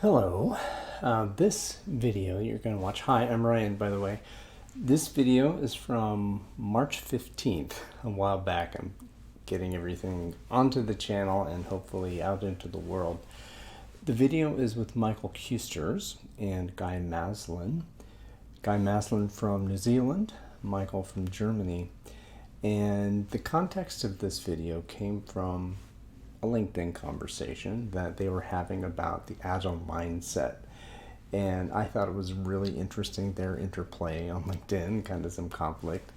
Hello. This video you're going to watch. Hi, I'm Ryan, by the way. This video is from March 15th, a while back. I'm getting everything onto the channel and hopefully out into the world. The video is with Michael Küsters and Guy Maslen. Guy Maslen from New Zealand, Michael from Germany. And the context of this video came from a LinkedIn conversation that they were having about the Agile mindset. And I thought it was really interesting, their interplay on LinkedIn, kind of some conflict.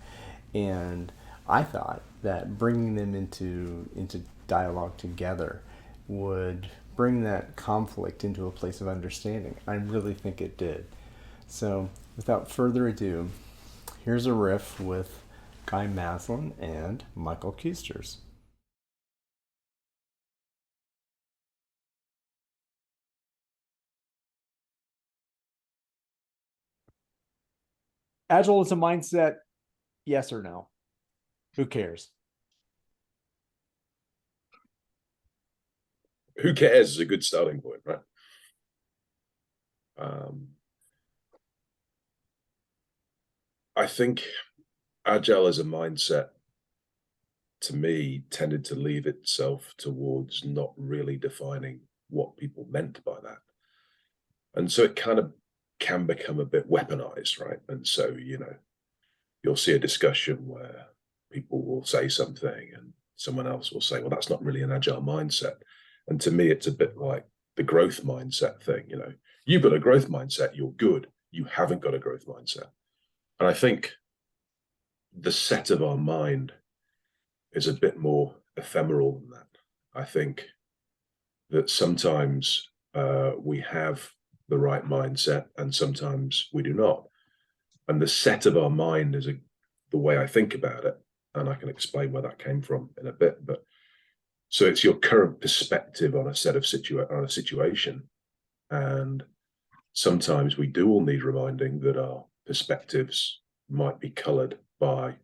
And I thought that bringing them into dialogue together would bring that conflict into a place of understanding. I really think it did. So without further ado, here's a riff with Guy Maslen and Michael Küsters. Agile is a mindset, yes or no? Who cares? Who cares is a good starting point, right? I think Agile as a mindset, to me, tended to leave itself towards not really defining what people meant by that. And so it kind of can become a bit weaponized, right? And so, you'll see a discussion where people will say something and someone else will say, well, that's not really an Agile mindset. And to me, it's a bit like the growth mindset thing. You've got a growth mindset, you're good. You haven't got a growth mindset. And I think the set of our mind is a bit more ephemeral than that. I think that sometimes we have the right mindset and sometimes we do not. And the set of our mind is the way I think about it. And I can explain where that came from in a bit. But so it's your current perspective on a situation. And sometimes we do all need reminding that our perspectives might be colored by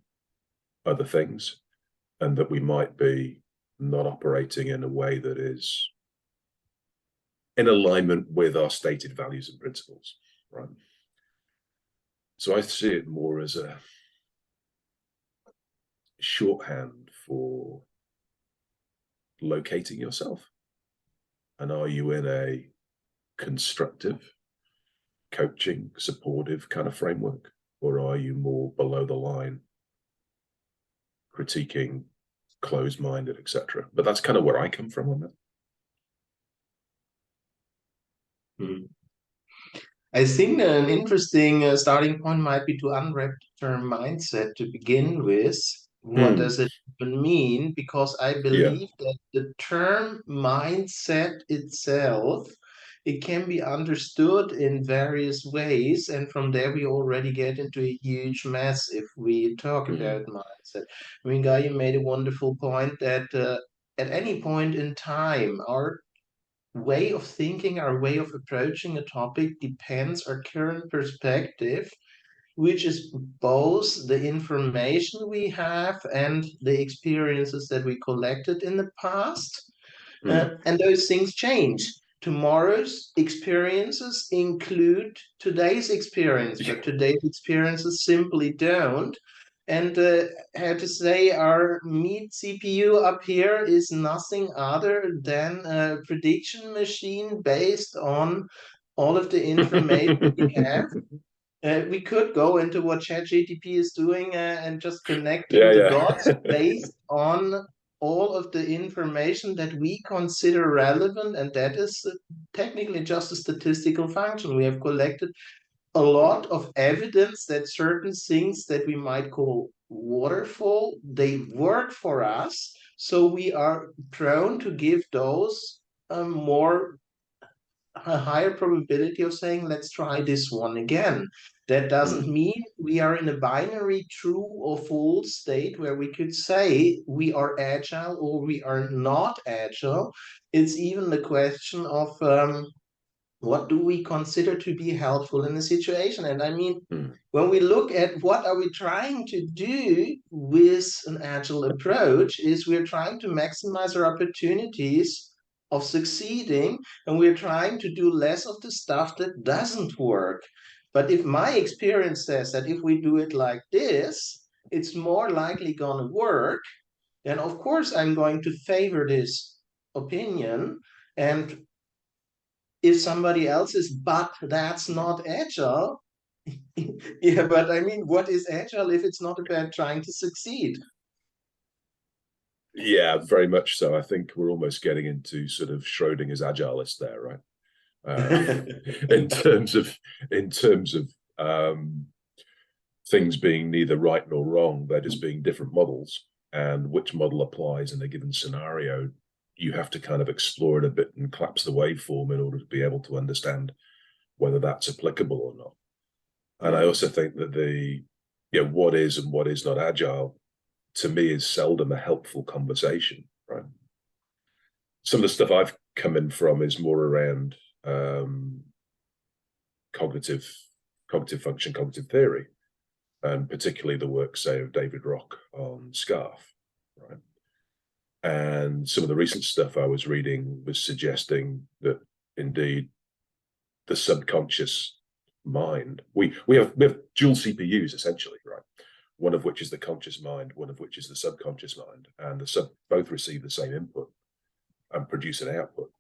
other things and that we might be not operating in a way that is in alignment with our stated values and principles, right? So I see it more as a shorthand for locating yourself. And are you in a constructive, coaching, supportive kind of framework? Or are you more below the line, critiquing, closed-minded, etc.? But that's kind of where I come from on that. I think an interesting starting point might be to unwrap the term mindset to begin with. What does it even mean? Because I Yeah. believe that the term mindset itself, it can be understood in various ways, and from there we already get into a huge mess if we talk about mindset. I mean, Guy, you made a wonderful point that at any point in time, our way of thinking, our way of approaching a topic depends our current perspective, which is both the information we have and the experiences that we collected in the past. And those things change. Tomorrow's experiences include today's experience, but today's experiences simply don't. And I have to say, our meat CPU up here is nothing other than a prediction machine based on all of the information we have. We could go into what ChatGPT is doing and just connecting the dots based on all of the information that we consider relevant, and that is technically just a statistical function. We have collected a lot of evidence that certain things that we might call waterfall, they work for us. So we are prone to give those a higher probability of saying, let's try this one again. That doesn't mean we are in a binary true or false state where we could say we are agile or we are not agile. It's even the question of what do we consider to be helpful in the situation. And I mean, when we look at what are we trying to do with an agile approach, is we're trying to maximize our opportunities of succeeding, and we're trying to do less of the stuff that doesn't work. But if my experience says that if we do it like this, it's more likely going to work, then of course I'm going to favor this opinion. And if somebody else is, but that's not agile, yeah, but I mean, what is agile if it's not about trying to succeed? Yeah, very much so. I think we're almost getting into sort of Schrodinger's agilist there, right? In terms of things being neither right nor wrong, they're just being different models, and which model applies in a given scenario, you have to kind of explore it a bit and collapse the waveform in order to be able to understand whether that's applicable or not. And I also think that what is and what is not agile, to me, is seldom a helpful conversation, right? Some of the stuff I've come in from is more around cognitive function, cognitive theory, and particularly the work, say, of David Rock on SCARF, right? And some of the recent stuff I was reading was suggesting that indeed the subconscious mind, we have dual CPUs essentially, right? One of which is the conscious mind, one of which is the subconscious mind, and both receive the same input and produce an output.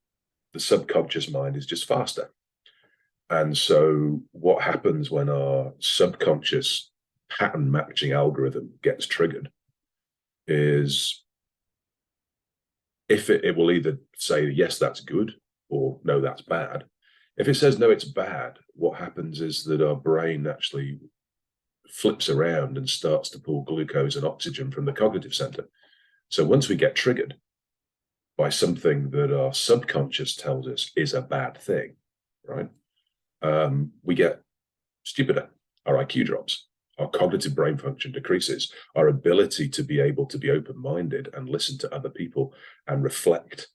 The subconscious mind is just faster. And so what happens when our subconscious pattern matching algorithm gets triggered is if it will either say, yes, that's good, or no, that's bad. If it says, no, it's bad, what happens is that our brain actually flips around and starts to pull glucose and oxygen from the cognitive center. So once we get triggered by something that our subconscious tells us is a bad thing, right? We get stupider. Our IQ drops. Our cognitive brain function decreases. Our ability to be able to be open-minded and listen to other people and reflect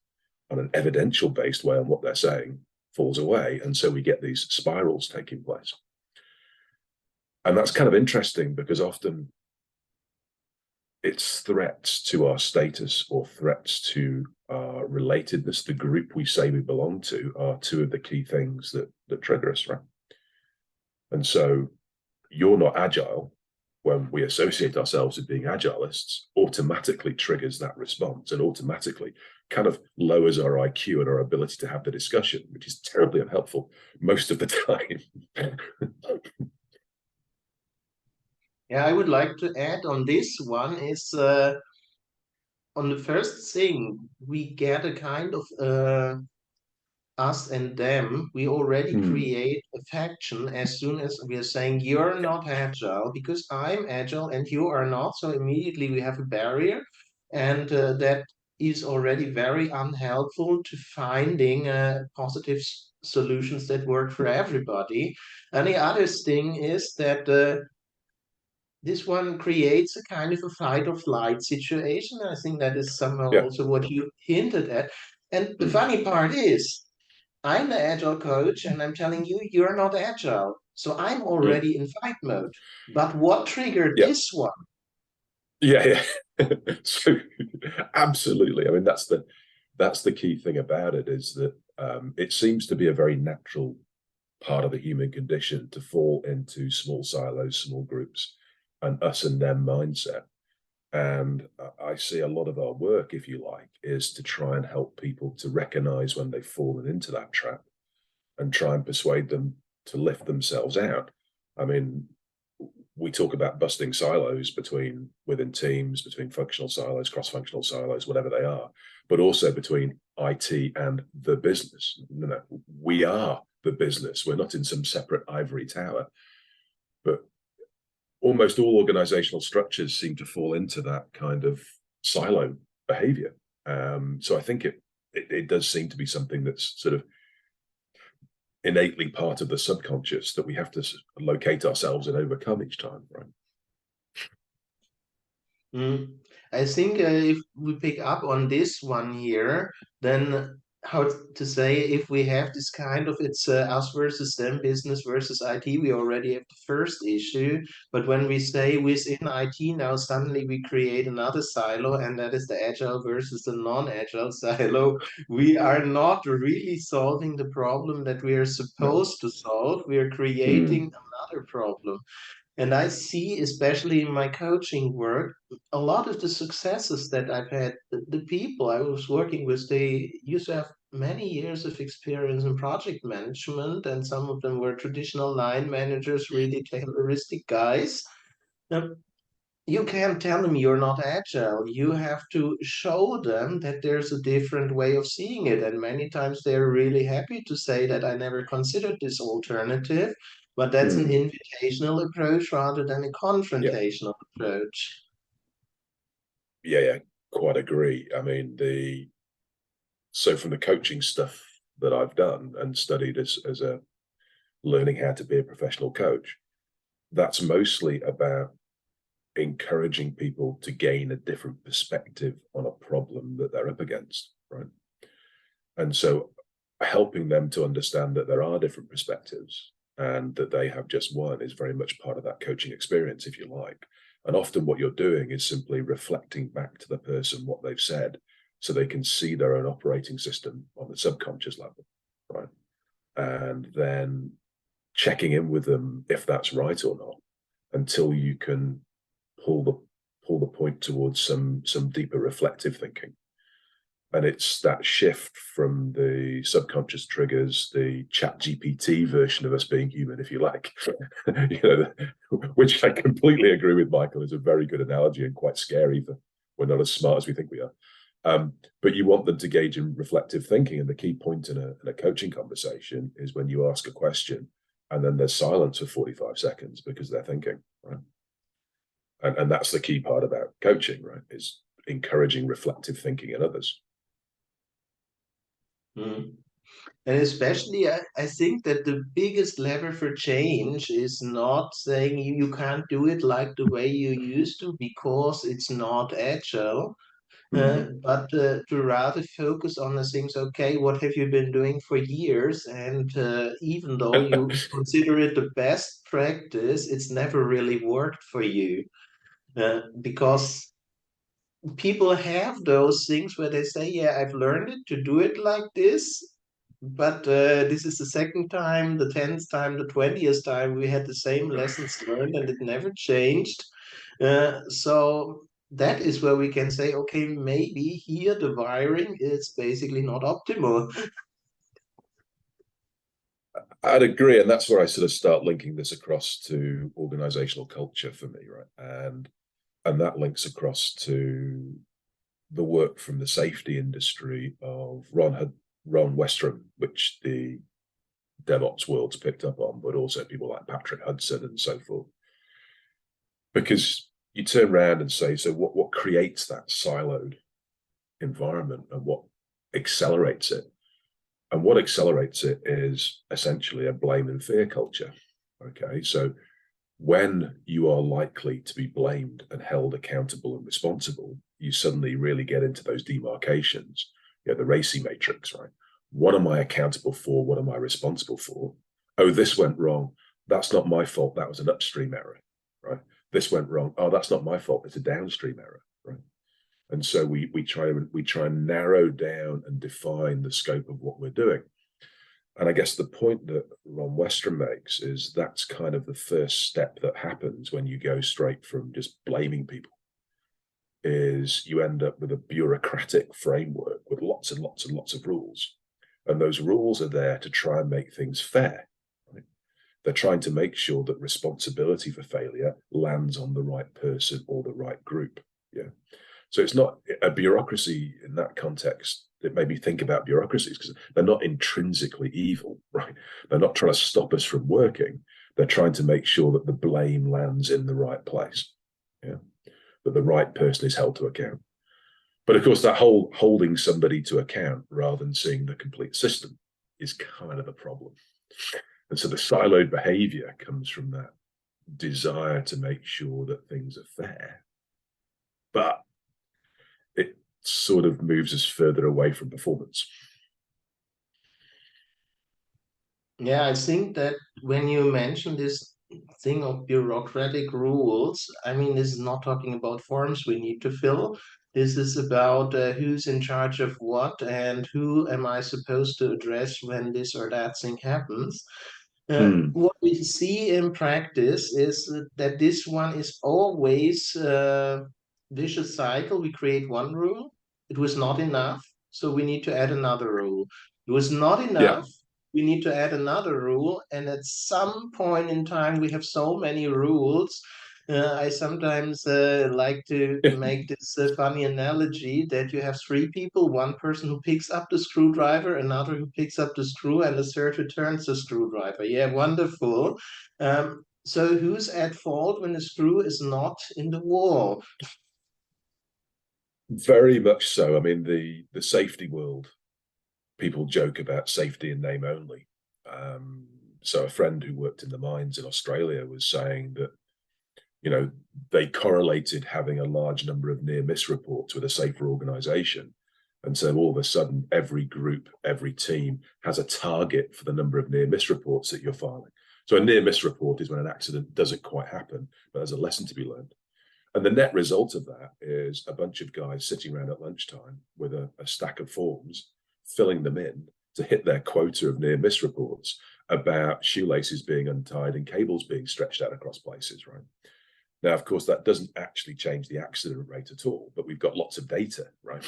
on an evidential-based way on what they're saying falls away. And so we get these spirals taking place. And that's kind of interesting because often it's threats to our status or threats to our relatedness, the group we say we belong to, are two of the key things that trigger us, right? And so you're not agile, when we associate ourselves with being agilists, automatically triggers that response and automatically kind of lowers our IQ and our ability to have the discussion, which is terribly unhelpful most of the time. Yeah, I would like to add on this one is on the first thing, we get a kind of us and them. We already create a faction as soon as we are saying you're not agile because I'm agile and you are not. So immediately we have a barrier, and that is already very unhelpful to finding positive solutions that work for everybody. And the other thing is that this one creates a kind of a fight or flight situation. I think that is somehow Yeah. also what you hinted at. And the funny part is, I'm the agile coach and I'm telling you, you're not agile. So I'm already in fight mode. But what triggered Yeah. this one? Yeah. So absolutely. I mean, that's the key thing about it, is that it seems to be a very natural part of the human condition to fall into small silos, small groups, and us and them mindset. And I see a lot of our work, if you like, is to try and help people to recognize when they've fallen into that trap and try and persuade them to lift themselves out. I mean, we talk about busting silos within teams, between functional silos, cross-functional silos, whatever they are, but also between IT and the business. We are the business. We're not in some separate ivory tower. But almost all organizational structures seem to fall into that kind of silo behavior. So I think it does seem to be something that's sort of innately part of the subconscious that we have to locate ourselves and overcome each time, right? I think if we pick up on this one here, then how to say, if we have this kind of, it's us versus them, business versus IT, we already have the first issue. But when we say within IT now, suddenly we create another silo, and that is the agile versus the non-agile silo. We are not really solving the problem that we are No. supposed to solve. We are creating Mm, another problem. And I see, especially in my coaching work, a lot of the successes that I've had, the people I was working with, they used to have many years of experience in project management, and some of them were traditional line managers, really Tayloristic guys. Um, you can't tell them you're not agile. You have to show them that there's a different way of seeing it. And many times they're really happy to say that I never considered this alternative, but that's an mm, invitational approach rather than a yeah, confrontational approach. yeah, quite agree. I mean, so from the coaching stuff that I've done and studied as a learning how to be a professional coach, that's mostly about encouraging people to gain a different perspective on a problem that they're up against, right? And so helping them to understand that there are different perspectives and that they have just one is very much part of that coaching experience, if you like. And often what you're doing is simply reflecting back to the person what they've said so they can see their own operating system on the subconscious level, right? And then checking in with them if that's right or not until you can pull the point towards some deeper reflective thinking. And it's that shift from the subconscious triggers, the chat GPT version of us being human, if you like, which I completely agree with, Michael, is a very good analogy and quite scary for we're not as smart as we think we are. But you want them to engage in reflective thinking. And the key point in a coaching conversation is when you ask a question and then there's silence for 45 seconds because they're thinking, right? And that's the key part about coaching, right? Is encouraging reflective thinking in others. Mm. And especially, I think that the biggest lever for change is not saying you can't do it like the way you used to because it's not agile. But to rather focus on the things, okay, what have you been doing for years? And even though you consider it the best practice, it's never really worked for you. Because people have those things where they say, yeah, I've learned it to do it like this. But this is the second time, the 10th time, the 20th time we had the same lessons learned and it never changed. So that is where we can say, okay, maybe here the wiring is basically not optimal. I'd agree, and that's where I sort of start linking this across to organizational culture for me, right? And that links across to the work from the safety industry of Ron Westrum, which the DevOps world's picked up on, but also people like Patrick Hudson and so forth. Because you turn around and say, so what creates that siloed environment and what accelerates it? And what accelerates it is essentially a blame and fear culture. Okay, so when you are likely to be blamed and held accountable and responsible, you suddenly really get into those demarcations, the RACI matrix, right? What am I accountable for? What am I responsible for? Oh, this went wrong. That's not my fault. That was an upstream error, right? This went wrong. Oh, that's not my fault. It's a downstream error, right? And so we try and narrow down and define the scope of what we're doing. And I guess the point that Ron Westrum makes is that's kind of the first step that happens when you go straight from just blaming people, is you end up with a bureaucratic framework with lots and lots and lots of rules. And those rules are there to try and make things fair. Right? They're trying to make sure that responsibility for failure lands on the right person or the right group. Yeah. So it's not a bureaucracy in that context. That made me think about bureaucracies because they're not intrinsically evil, right? They're not trying to stop us from working. They're trying to make sure that the blame lands in the right place, yeah, that the right person is held to account. But of course, that whole holding somebody to account rather than seeing the complete system is kind of a problem. And so the siloed behavior comes from that desire to make sure that things are fair. But it sort of moves us further away from performance. Yeah, I think that when you mention this thing of bureaucratic rules, I mean, this is not talking about forms we need to fill. This is about who's in charge of what and who am I supposed to address when this or that thing happens. Hmm. What we see in practice is that this one is always vicious cycle. We create one rule. It was not enough, so we need to add another rule. It was not Yeah. enough, we need to add another rule. And at some point in time, we have so many rules. I sometimes like to make this funny analogy that you have three people, one person who picks up the screwdriver, another who picks up the screw, and a third who turns the screwdriver. Yeah, wonderful. So who's at fault when the screw is not in the wall? Very much so. I mean, the safety world, people joke about safety in name only. So a friend who worked in the mines in Australia was saying that, you know, they correlated having a large number of near miss reports with a safer organization. And so all of a sudden, every group, every team has a target for the number of near miss reports that you're filing. So a near miss report is when an accident doesn't quite happen, but there's a lesson to be learned. And the net result of that is a bunch of guys sitting around at lunchtime with a stack of forms, filling them in to hit their quota of near miss reports about shoelaces being untied and cables being stretched out across places, right? Now, of course, that doesn't actually change the accident rate at all, but we've got lots of data, right?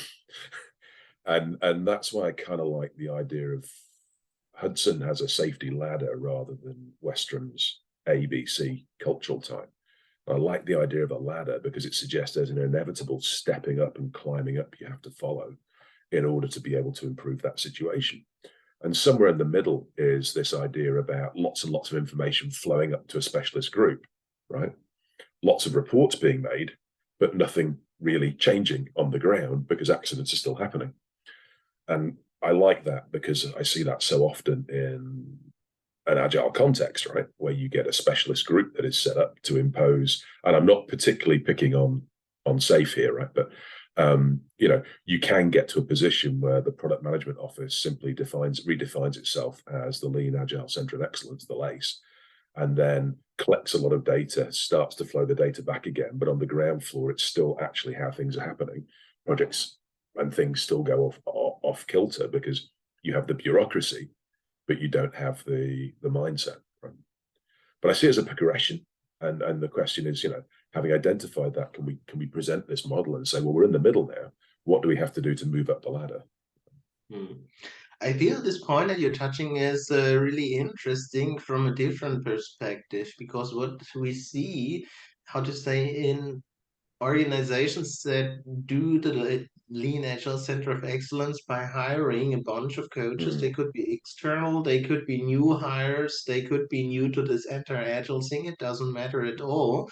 and that's why I kind of like the idea of Hudson has a safety ladder rather than Westrum's ABC cultural time. I like the idea of a ladder because it suggests there's an inevitable stepping up and climbing up you have to follow in order to be able to improve that situation. And somewhere in the middle is this idea about lots and lots of information flowing up to a specialist group, right? Lots of reports being made, but nothing really changing on the ground because accidents are still happening. And I like that because I see that so often in an agile context, right, where you get a specialist group that is set up to impose. And I'm not particularly picking on safe here, right, but you know, you can get to a position where the product management office simply redefines itself as the lean agile center of excellence, the LACE, and then collects a lot of data, starts to flow the data back again, but on the ground floor, it's still actually how things are happening. Projects and things still go off kilter because you have the bureaucracy, but you don't have the mindset. Right? But I see it as a progression, and the question is, you know, having identified that, can we present this model and say, well, we're in the middle now. What do we have to do to move up the ladder? Hmm. I feel this point that you're touching is really interesting from a different perspective because what we see, how to say, in organizations that do the lean agile center of excellence by hiring a bunch of coaches. They Mm. could be external, they could be new hires, they could be new to this entire agile thing. It doesn't matter at all.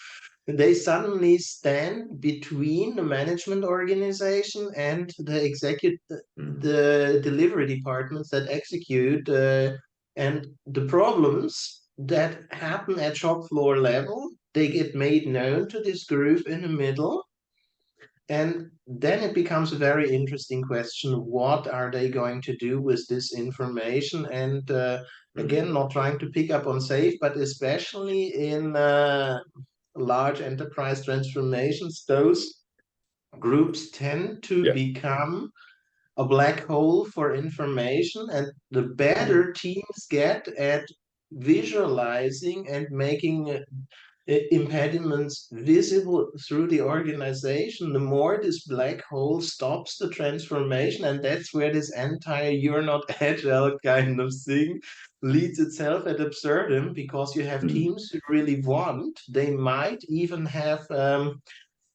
They suddenly stand between the management organization and the execute Mm. the delivery departments that execute and the problems that happen at shop floor level, they get made known to this group in the middle. And then it becomes a very interesting question. What are they going to do with this information? And Mm. again, not trying to pick up on safe, but especially in large enterprise transformations, those groups tend to Yeah. become a black hole for information, and the Mm. better teams get at visualizing and making impediments visible through the organization, the more this black hole stops the transformation. And that's where this entire you're not agile kind of thing leads itself ad absurdum, because you have Mm. teams who really want, they might even have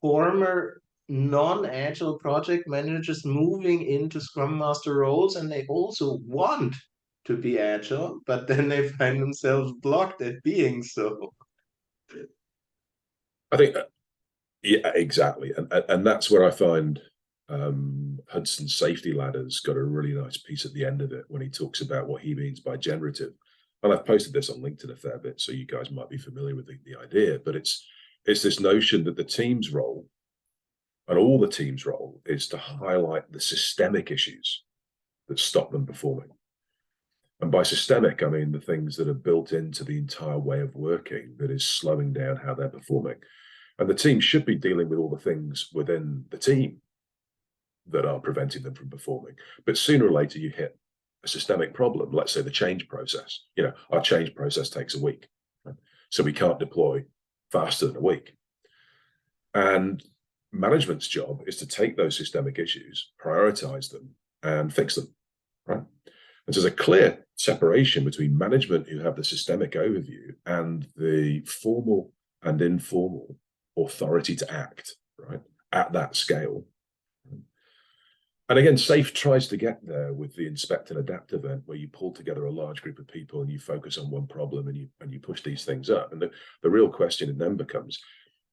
former non-agile project managers moving into scrum master roles, and they also want to be agile, but then they find themselves blocked at being so. I think, yeah, exactly, and that's where I find Hudson's safety ladder's got a really nice piece at the end of it when he talks about what he means by generative. And I've posted this on LinkedIn a fair bit, so you guys might be familiar with the idea. But it's this notion that the team's role and all the team's role is to highlight the systemic issues that stop them performing. And by systemic, I mean the things that are built into the entire way of working that is slowing down how they're performing. And the team should be dealing with all the things within the team that are preventing them from performing. But sooner or later, you hit a systemic problem. Let's say the change process. Our change process takes a week, right? So we can't deploy faster than a week. And management's job is to take those systemic issues, prioritize them, and fix them, right? And so there's a clear separation between management, who have the systemic overview, and the formal and informal authority to act, right, at that scale. And again, SAFE tries to get there with the inspect and adapt event, where you pull together a large group of people and you focus on one problem and you push these things up. And the real question then becomes,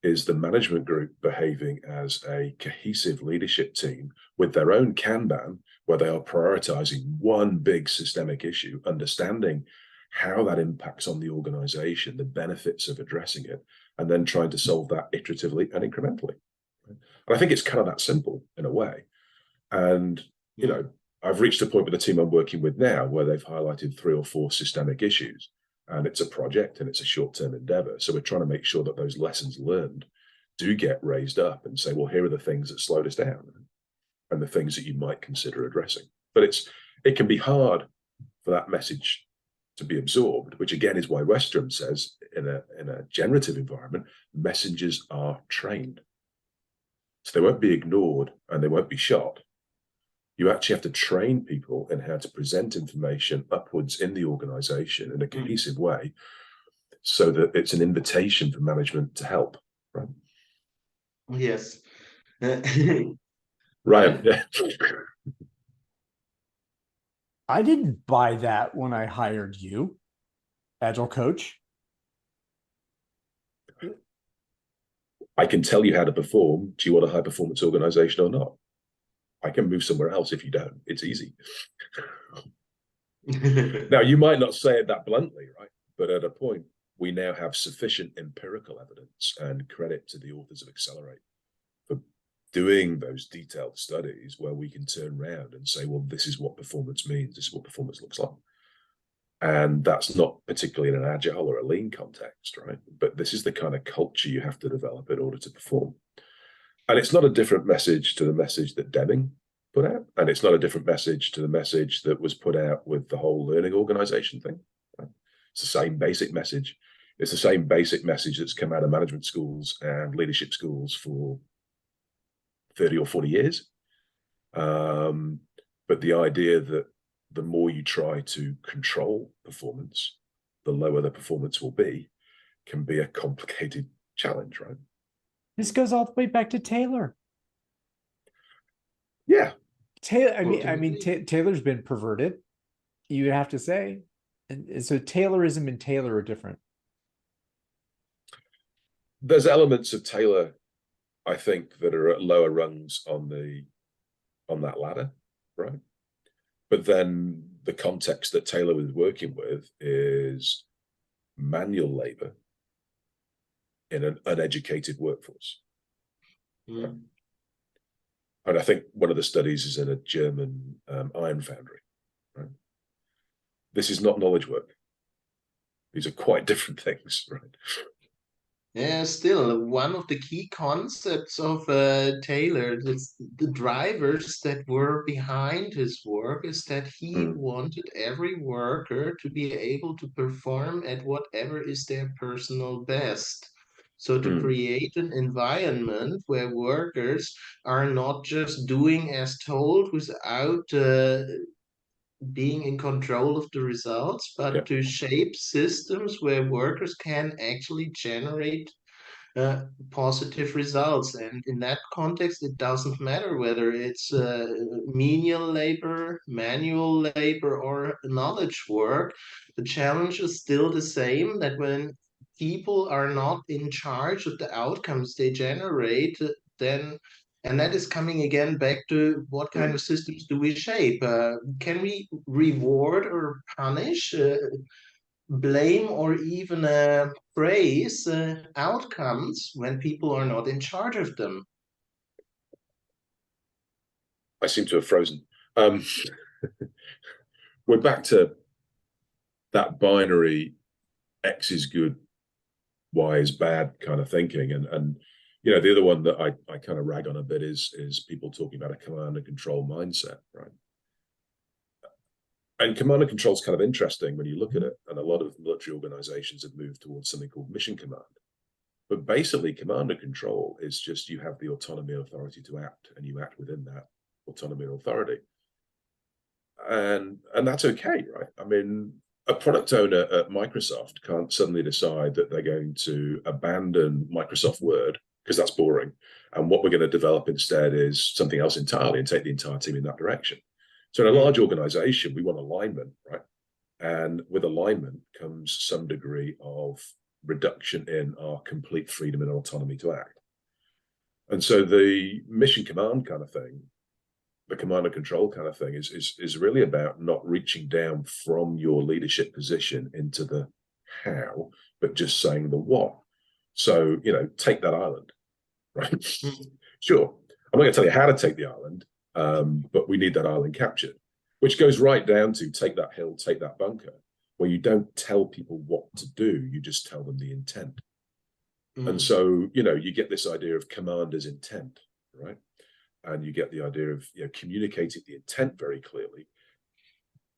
is the management group behaving as a cohesive leadership team with their own Kanban, where they are prioritizing one big systemic issue, understanding how that impacts on the organization, the benefits of addressing it, and then trying to solve that iteratively and incrementally. And I think it's kind of that simple in a way. And, I've reached a point with the team I'm working with now where they've highlighted 3 or 4 systemic issues, and it's a project and it's a short-term endeavor. So we're trying to make sure that those lessons learned do get raised up and say, well, here are the things that slowed us down and the things that you might consider addressing. But it can be hard for that message to be absorbed, which again is why Westrom says in a generative environment, messengers are trained. So they won't be ignored and they won't be shot. You actually have to train people in how to present information upwards in the organization in a cohesive way, so that it's an invitation for management to help, right? Yes. Right. Yeah. I didn't buy that when I hired you, Agile coach. I can tell you how to perform. Do you want a high performance organization or not? I can move somewhere else if you don't. It's easy. Now, you might not say it that bluntly, right? But at a point, we now have sufficient empirical evidence, and credit to the authors of Accelerate for doing those detailed studies where we can turn around and say, well, this is what performance means. This is what performance looks like. And that's not particularly in an agile or a lean context, right? But this is the kind of culture you have to develop in order to perform. And it's not a different message to the message that Deming put out. And it's not a different message to the message that was put out with the whole learning organization thing. Right? It's the same basic message. It's the same basic message that's come out of management schools and leadership schools for 30 or 40 years. But the idea that the more you try to control performance, the lower the performance will be, can be a complicated challenge, right? This goes all the way back to Taylor. Yeah. Taylor's been perverted, you would have to say. And so Taylorism and Taylor are different. There's elements of Taylor, I think, that are at lower rungs on that ladder, right? But then the context that Taylor was working with is manual labor in an uneducated workforce. Right? And I think one of the studies is in a German iron foundry. Right? This is not knowledge work. These are quite different things, right? Yeah, still one of the key concepts of Taylor, the drivers that were behind his work, is that he wanted every worker to be able to perform at whatever is their personal best. So to create an environment where workers are not just doing as told without being in control of the results, but to shape systems where workers can actually generate positive results. And in that context, it doesn't matter whether it's menial labor, manual labor, or knowledge work. The challenge is still the same, that when people are not in charge of the outcomes they generate, then and that is coming again back to what kind of systems do we shape? Can we reward or punish, blame, or even praise outcomes when people are not in charge of them? I seem to have frozen. We're back to that binary X is good, Y is bad kind of thinking. And you know, the other one that I kind of rag on a bit is people talking about a command and control mindset, right? And command and control is kind of interesting when you look at it. And a lot of military organizations have moved towards something called mission command. But basically, command and control is just you have the autonomy and authority to act, and you act within that autonomy and authority. And that's okay, right? I mean, a product owner at Microsoft can't suddenly decide that they're going to abandon Microsoft Word because that's boring. And what we're going to develop instead is something else entirely and take the entire team in that direction. So in a large organization, we want alignment, right? And with alignment comes some degree of reduction in our complete freedom and autonomy to act. And so the mission command kind of thing, the command and control kind of thing is really about not reaching down from your leadership position into the how, but just saying the what. So, you know, take that island, right? Sure. I'm not going to tell you how to take the island, but we need that island captured, which goes right down to take that hill, take that bunker, where you don't tell people what to do, you just tell them the intent. And so, you know, you get this idea of commander's intent, right? And you get the idea of, you know, communicating the intent very clearly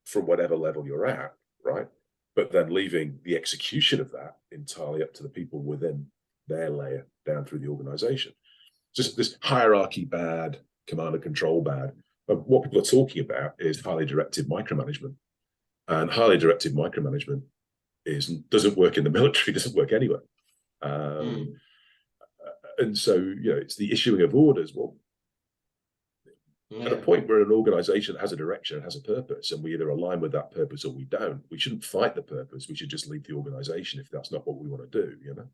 from whatever level you're at, right? But then leaving the execution of that entirely up to the people within their layer down through the organization. Just this hierarchy bad, command and control bad. But what people are talking about is highly directed micromanagement. And highly directed micromanagement doesn't work in the military, doesn't work anywhere. And so, you know, it's the issuing of orders. Well, at a point where an organization has a direction, has a purpose, and we either align with that purpose or we don't, we shouldn't fight the purpose. We should just leave the organization if that's not what we want to do, you know?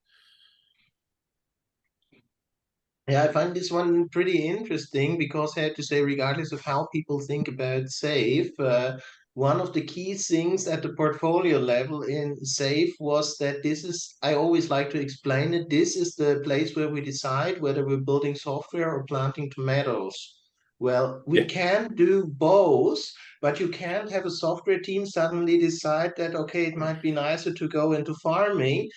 Yeah, I find this one pretty interesting because I have to say, regardless of how people think about SAFe, one of the key things at the portfolio level in SAFe was that this is, I always like to explain it, this is the place where we decide whether we're building software or planting tomatoes. Well, we can do both, but you can't have a software team suddenly decide that, okay, it might be nicer to go into farming,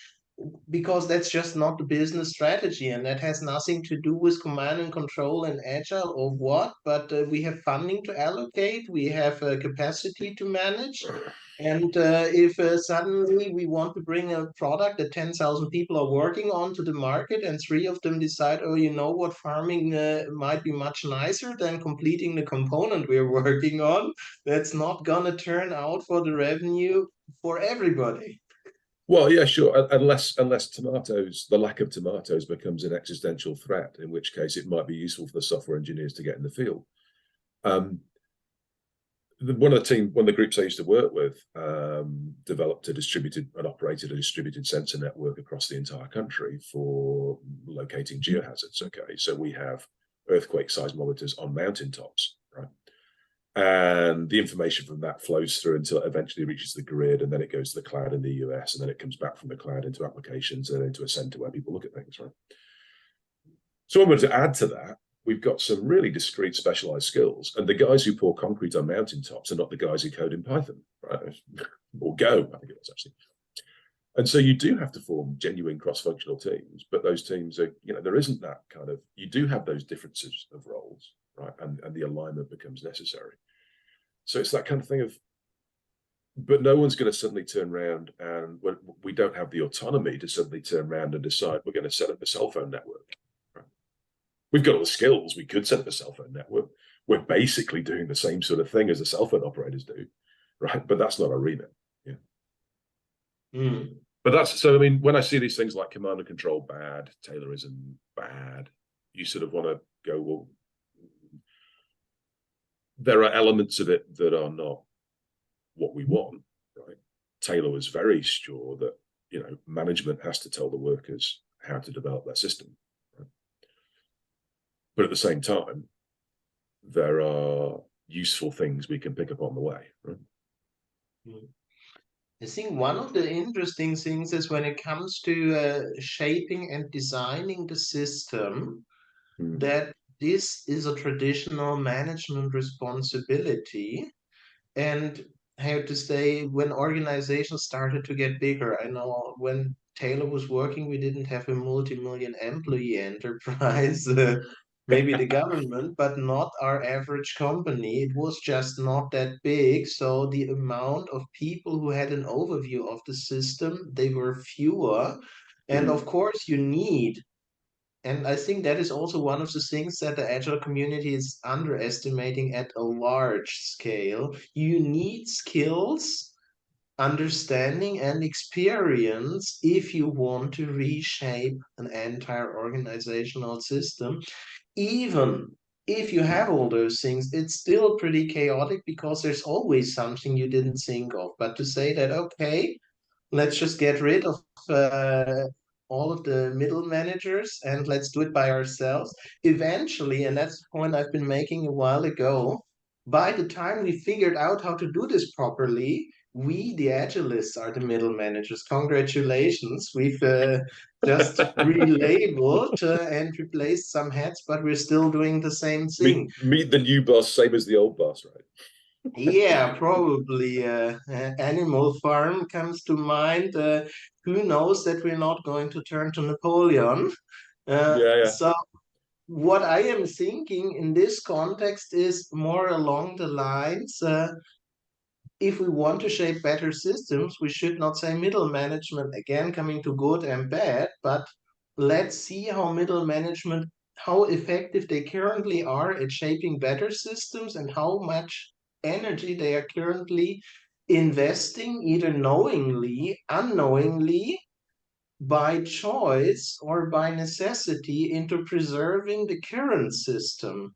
because that's just not the business strategy, and that has nothing to do with command and control and agile or what, but we have funding to allocate, we have capacity to manage. And if suddenly we want to bring a product that 10,000 people are working on to the market, and three of them decide, oh, you know what, farming might be much nicer than completing the component we're working on, that's not going to turn out for the revenue for everybody. Well, yeah, sure. Unless tomatoes, the lack of tomatoes becomes an existential threat, in which case it might be useful for the software engineers to get in the field. One of the groups I used to work with developed and operated a distributed sensor network across the entire country for locating geohazards. Okay, so we have earthquake seismometers on mountaintops, right? And the information from that flows through until it eventually reaches the grid, and then it goes to the cloud in the US, and then it comes back from the cloud into applications and into a center where people look at things, right? So when we're to add to that, we've got some really discrete specialized skills, and the guys who pour concrete on mountaintops are not the guys who code in Python, right? Or Go, I think it was actually. And so you do have to form genuine cross-functional teams, but those teams are, you know, there isn't that kind of, you do have those differences of roles, right? And the alignment becomes necessary. So it's that kind of thing of, but no one's going to suddenly turn around, and we don't have the autonomy to suddenly turn around and decide we're going to set up a cell phone network. Right? We've got all the skills. We could set up a cell phone network. We're basically doing the same sort of thing as the cell phone operators do, right? But that's not our remit. Yeah. But that's, so I mean, when I see these things like command and control bad, Taylorism bad, you sort of want to go, well, there are elements of it that are not what we want, right? Taylor was very sure that, you know, management has to tell the workers how to develop their system, right? But at the same time, there are useful things we can pick up on the way, right? I think one of the interesting things is when it comes to shaping and designing the system, that this is a traditional management responsibility. And how to say, when organizations started to get bigger. I know when Taylor was working, we didn't have a multi-million employee enterprise, maybe the government, but not our average company. It was just not that big. So the amount of people who had an overview of the system, they were fewer. And of course, you need, and I think that is also one of the things that the Agile community is underestimating at a large scale. You need skills, understanding, and experience if you want to reshape an entire organizational system. Even if you have all those things, it's still pretty chaotic because there's always something you didn't think of. But to say that, okay, let's just get rid of all of the middle managers and let's do it by ourselves. Eventually, and that's the point I've been making a while ago, by the time we figured out how to do this properly, we, the Agilists, are the middle managers. Congratulations. We've just relabeled and replaced some hats, but we're still doing the same thing. Meet the new boss, same as the old boss, right? Yeah, probably. Animal Farm comes to mind. Who knows that we're not going to turn to Napoleon? Yeah. So, what I am thinking in this context is more along the lines, if we want to shape better systems, we should not say middle management again coming to good and bad, but let's see how middle management, how effective they currently are at shaping better systems and how much energy they are currently investing, either knowingly, unknowingly, by choice, or by necessity, into preserving the current system.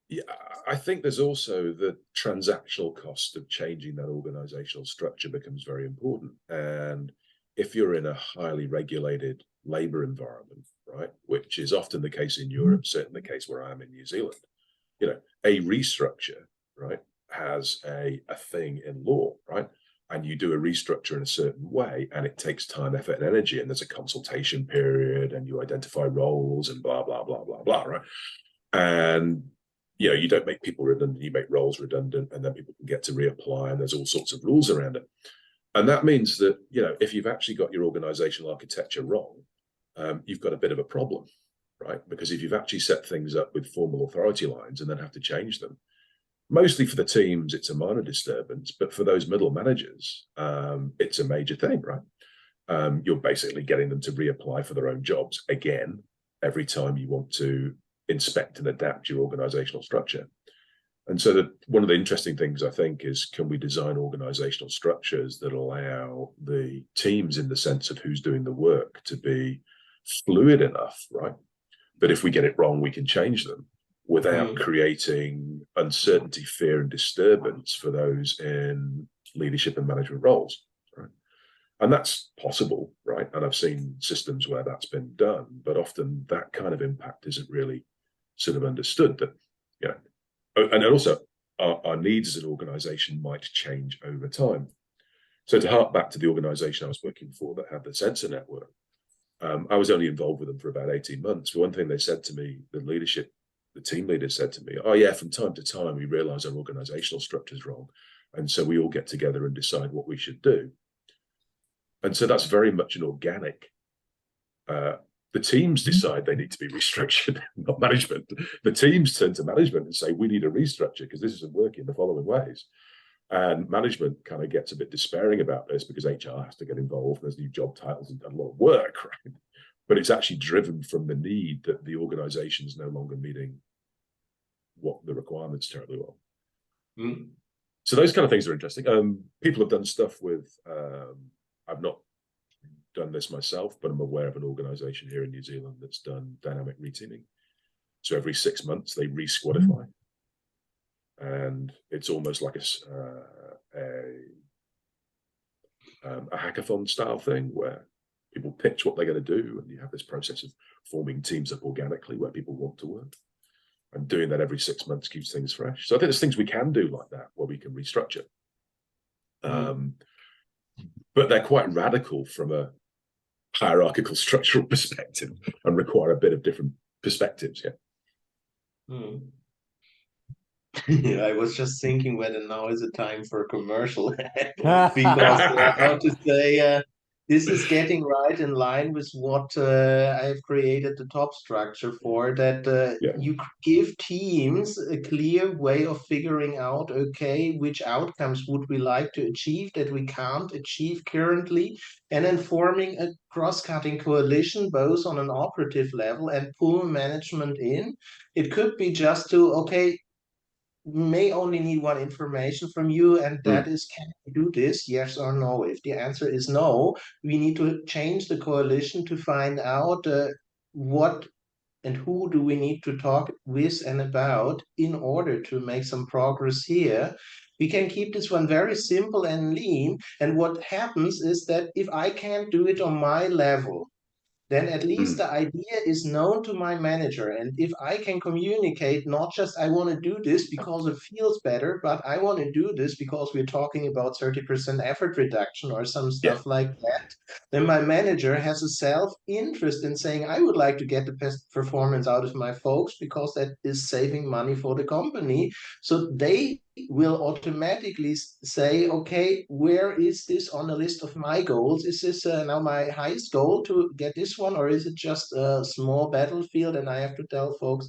Yeah, I think there's also the transactional cost of changing that organizational structure becomes very important. And if you're in a highly regulated labor environment, right, which is often the case in Europe, certainly the case where I am in New Zealand, you know, a restructure, right, has a thing in law, right? And you do a restructure in a certain way, and it takes time, effort, and energy, and there's a consultation period, and you identify roles and blah, blah, blah, blah, blah, right? And you know, you don't make people redundant, you make roles redundant, and then people can get to reapply, and there's all sorts of rules around it. And that means that, you know, if you've actually got your organizational architecture wrong, you've got a bit of a problem, right? Because if you've actually set things up with formal authority lines and then have to change them, mostly for the teams, it's a minor disturbance, but for those middle managers, it's a major thing, right? You're basically getting them to reapply for their own jobs again every time you want to inspect and adapt your organizational structure. And so one of the interesting things, I think, is can we design organizational structures that allow the teams, in the sense of who's doing the work, to be fluid enough, right, that if we get it wrong, we can change them without creating uncertainty, fear, and disturbance for those in leadership and management roles, right? And that's possible, right? And I've seen systems where that's been done, but often that kind of impact isn't really sort of understood. That, you know, and also our needs as an organization might change over time. So to hark back to the organization I was working for that had the sensor network, I was only involved with them for about 18 months. But one thing they said to me, the team leader said to me, oh yeah, from time to time, we realize our organizational structure is wrong. And so we all get together and decide what we should do. And so that's very much an organic, the teams decide they need to be restructured, not management. The teams turn to management and say, we need a restructure because this isn't working in the following ways. And management kind of gets a bit despairing about this because HR has to get involved. There's new job titles and a lot of work, right? But it's actually driven from the need that the organization is no longer meeting what the requirements terribly well. So those kind of things are interesting. People have done stuff with, I've not done this myself, but I'm aware of an organization here in New Zealand that's done dynamic reteaming. So every 6 months they re-squadify. And it's almost like a hackathon style thing where people pitch what they're going to do, and you have this process of forming teams up organically where people want to work. And doing that every 6 months keeps things fresh. So I think there's things we can do like that where we can restructure. But they're quite radical from a hierarchical structural perspective and require a bit of different perspectives. I was just thinking whether now is a time for a commercial because how to say this is getting right in line with what I've created the top structure for that Yeah. you give teams a clear way of figuring out, okay, which outcomes would we like to achieve that we can't achieve currently, and then forming a cross-cutting coalition both on an operative level and pull management in. It could be just to, okay, may only need one information from you, and that Mm. is, can we do this, yes or no? If the answer is no, we need to change the coalition to find out what and who do we need to talk with and about in order to make some progress here. We can keep this one very simple and lean. And what happens is that if I can't do it on my level, then at least Mm. the idea is known to my manager. And if I can communicate, not just I want to do this because it feels better, but I want to do this because we're talking about 30% effort reduction or some Yeah. stuff like that, then my manager has a self-interest in saying, I would like to get the best performance out of my folks because that is saving money for the company. So they will automatically say, okay, where is this on the list of my goals? Is this now my highest goal to get this one, or is it just a small battlefield? And I have to tell folks,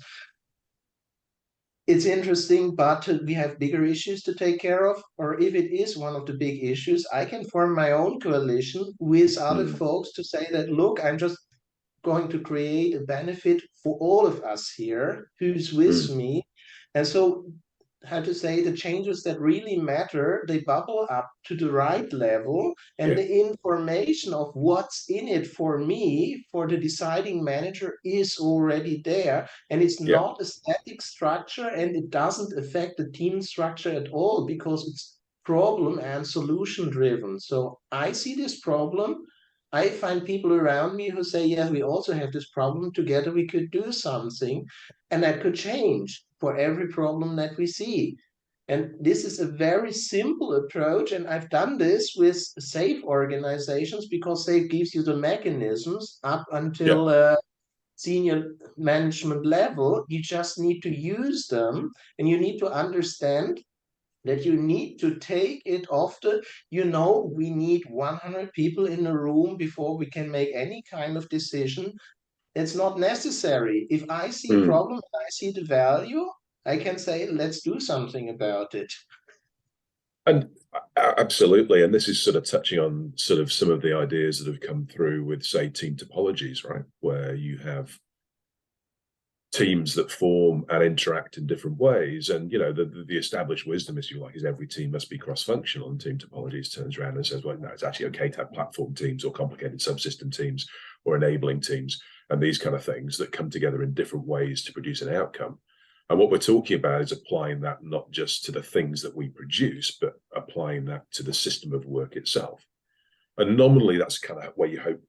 it's interesting, but we have bigger issues to take care of. Or if it is one of the big issues, I can form my own coalition with other Mm. folks to say that, look, I'm just going to create a benefit for all of us here who's with Mm. me. And so, how to say, the changes that really matter, they bubble up to the right level, and Yeah. the information of what's in it for me, for the deciding manager, is already there. And it's Yeah. not a static structure, and it doesn't affect the team structure at all because it's problem and solution driven. So I see this problem. I find people around me who say, yeah, we also have this problem. Together we could do something. And that could change for every problem that we see. And this is a very simple approach. And I've done this with SAFE organizations because SAFE gives you the mechanisms up Yeah. until senior management level. You just need to use them, and you need to understand that you need to take it off the, we need 100 people in a room before we can make any kind of decision. It's not necessary. If I see a Mm. problem and I see the value, I can say, let's do something about it. And absolutely. And this is sort of touching on sort of some of the ideas that have come through with, say, team topologies, right? Where you have teams that form and interact in different ways. And, the established wisdom, if you like, is every team must be cross-functional. And team topologies turns around and says, well, no, it's actually okay to have platform teams or complicated subsystem teams or enabling teams and these kind of things that come together in different ways to produce an outcome. And what we're talking about is applying that not just to the things that we produce, but applying that to the system of work itself. And nominally, that's kind of where you hope